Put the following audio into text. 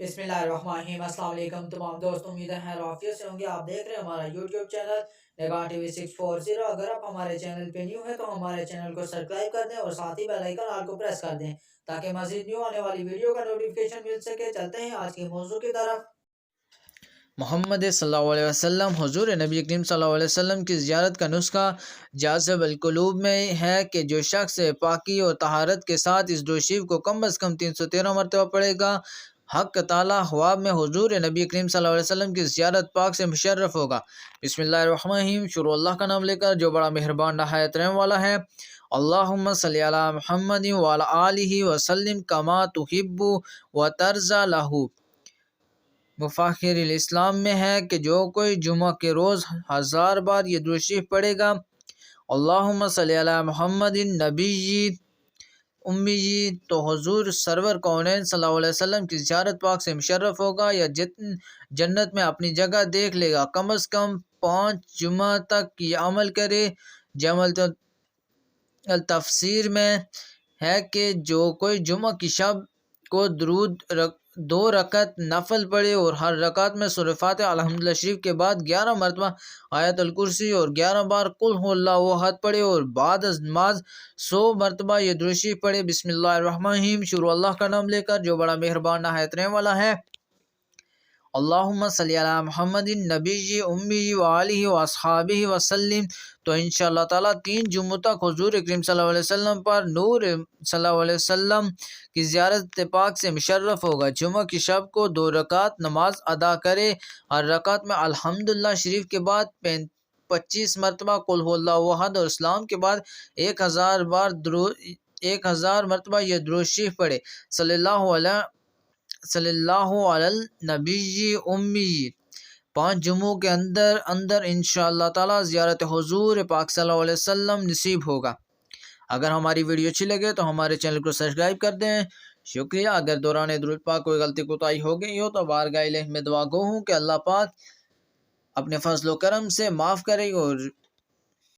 बिस्मिल्लाहिर्रहमानिर्रहीम। अस्सलाम वालेकुम तमाम दोस्तों, उम्मीद है आफियत से होंगे। आप देख रहे हैं हमारा यूट्यूब चैनल निगाह टीवी 640। अगर आप हमारे चैनल पे न्यू है तो हमारे चैनल को सब्सक्राइब कर दें और साथ ही बेल आइकन ऑल को प्रेस कर दें ताकि मज़ीद न्यू आने वाली वीडियो का नोटिफिकेशन मिल सके। चलते हैं आज के मौजू की तरफ। मोहम्मद सल्लल्लाहु अलैहि वसल्लम हुजूर नबी करीम सल्लल्लाहु अलैहि वसल्लम की ज़ियारत का नुस्खा जाज़िब अल-कुलूब में है कि जो शख्स पाकी और तहारत के साथ इस दुरूद को कम अज़ कम 313 मरतबा पढ़ेगा, हक़ ताला ख्वाब में हुजूर नबी करीम सल्लल्लाहु अलैहि वसल्लम की ज़ियारत पाक से मुशर्रफ होगा। बिस्मिल्लाहिर्रहमानिर्रहीम। शुरू अल्लाह का नाम लेकर जो बड़ा मेहरबान नहायत रहम वाला है। अल्लाहुम्मा सल्ली अला मुहम्मदिन व अला आलिहि व सल्लिम कमा तुहिब्बु व तर्ज़ा लहू। मुफ़ाखिरुल इस्लाम में है कि जो कोई जुमा के रोज़ 1000 बार ये दुरूद शरीफ पढ़ेगा, अल्लाहुम्मा सल्ली अला मुहम्मदिन नबिय्यि उम्मिय्यि, तो हुजूर सरवर कौनैन सल्लल्लाहु अलैहि वसल्लम की ज़ियारत पाक से मुशर्रफ होगा या जन्नत में अपनी जगह देख लेगा। कम अज़ कम 5 जुमा तक ये अमल करे। जमल तफसीर में है कि जो कोई जुमा की शब को दुरूद 2 रकत नफल पढ़े और हर रकत में सूरह फातिहा अल्हम्दुलिल्लाह शरीफ के बाद 11 मरतबा आयतुल कुर्सी और 11 बार कुल हुवल्लाहु अहद पढ़े और बाद नमाज 100 मरतबा ये दुरूद शरीफ पढ़े। बिस्मिल्लाहिर्रहमानिर्रहीम। शुरू अल्लाह का नाम लेकर जो बड़ा मेहरबान नहायत रहम वाला है। अल्लाहुम्मा सल्ली अला मुहम्मदिन नबिय्यि उम्मिय्यि व आलिहि व अस्हाबिहि व सल्लिम। तो इंशाअल्लाह ताला 3 जुम्मों तक हुजूर करीम सल्लल्लाहु अलैहि वसल्लम पर नूर सल्लल्लाहु अलैहि वसल्लम की ज़ियारत पाक से मुशर्रफ होगा। जुम्मा की शब को 2 रकात नमाज अदा करे। हर रकात में अल्हम्दुलिल्लाह शरीफ के बाद 25 मरतबा कुल हुवल्लाहु अहद और इस्लाम के बाद 1000 मरतबा ये दुरूद शरीफ पढ़े। सल्लल्लाहु अलल नबिय्यि उम्मी। 5 जुम्मों के अंदर इंशाअल्लाह ताला ज़ियारत हुजूर पाक सल्लल्लाहु अलैहि वसल्लम नसीब होगा। अगर हमारी वीडियो अच्छी लगे तो हमारे चैनल को सब्सक्राइब कर दें। शुक्रिया। अगर दौरान दुरूद पाक कोई गलती कोताही हो गई हो तो बारगाह इलाही में दुआ गो हूँ कि अल्लाह पाक अपने फजल व करम से माफ़ करे और